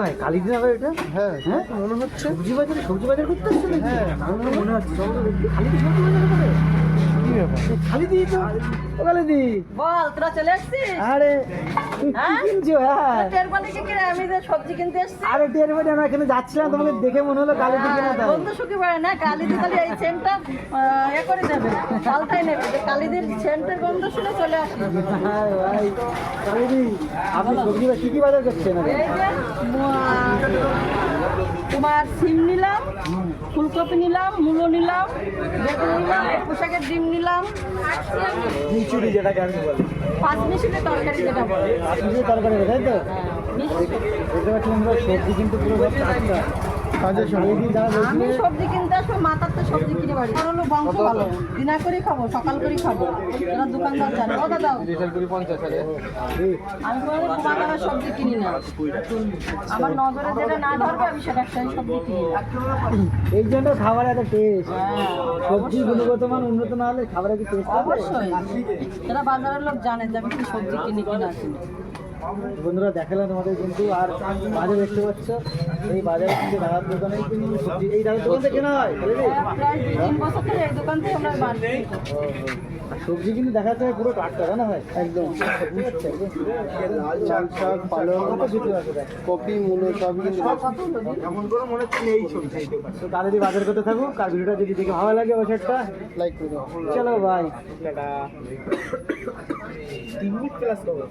ভাই কালীদিন আবার এটা? হ্যাঁ হ্যাঁ মনে হচ্ছে। সবজি বাজার করতে আসছে নাকি? হ্যাঁ। আমার মনে হচ্ছে চলো তো দেখি। কালীদি সবজি বাজার করে? কি ব্যাপার? কালীদি তো। ও কালীদি। বল তোরা চলে আসছিস? আরে তুই কি হ্যাঁ? কিনছো? হ্যাঁ টের পালি কি করে আমি যে সবজি কিনতে এসেছি? আরে টের বাড়ি আমরা এখানে যাচ্ছিলাম, তোমাকে দেখে মনে হলো কালীদি কেনা তাই। বন্ধু সুখী পারে না কালিদি খালি এই সেন্টটা এ করে দেবে, পাল্টাই নেবে। যে কালিদির সেন্টের গন্ধ শুনে চলে আসি। আরে ভাই কালীদি, আপনি সবজি কি কি বাজার করছেন এখন? এই যে তোমার সিম নিলাম, ফুলকপি নিলাম, মূলো নিলাম, বেগুন নিলাম, পোশাকের ডিম নিলাম, খিচুড়ি যেটাকে আমি বলি, পাঁচ মিশিতে তরকারি যেটা বলে। আপনি যে তরকারি তাই তো? মিষ্টি। দেখতে পাচ্ছি আমরা সবজি কিন্তু পুরো সব টাটকা। কাজের এই সময় দিন যারা আমি বলছিলেন সবজি কিনতে আসবো, মাথার তো সবজি কিনে বাড়ি। আর হলো বংশ ভালো, দিনা করে খাবো, সকাল করে খাবো। এরা দোকানদার জানে। ও দাদা, আমি কোনো দোকানদারের সবজি কিনি না। আমার নজরে যেটা না ধরবে আমি সেটা সেই সবজি কিনি না। এই জন্য খাবার এত টেস্ট। হ্যাঁ, সবজি গুণগত মান উন্নত না হলে খাবারের কি টেস্ট হবে? অবশ্যই। এরা বাজারের লোক জানে যে আমি কি সবজি কিনি কিনা কিনি। বন্ধুরা দেখালাম তোমাদের কিন্তু, আর বাজার দেখতে পাচ্ছ, এই বাজারে কিন্তু দাদার দোকানে কিন্তু সবজি, এই দাদার দোকান থেকে কেনা হয় বুঝলি? প্রায় 2-3 বছর ধরে এই দোকান থেকে আমরা মাল কিনি। আর সবজি কিন্তু দেখা যাচ্ছে পুরো টাটকা, তাই না ভাই? একদম লাল শাক, শাক, পালং, কত কিছু আছে দেখ। কপি, মূলো সবই কিন্তু কত হলো দিন? তো তাড়াতাড়ি বাজার করতে থাকুক, আর ভিডিওটা যদি দেখে ভালো লাগে অবশ্যই একটা লাইক করে দাও। চলো ভাই। 3 মিনিট ক্লাস করবো।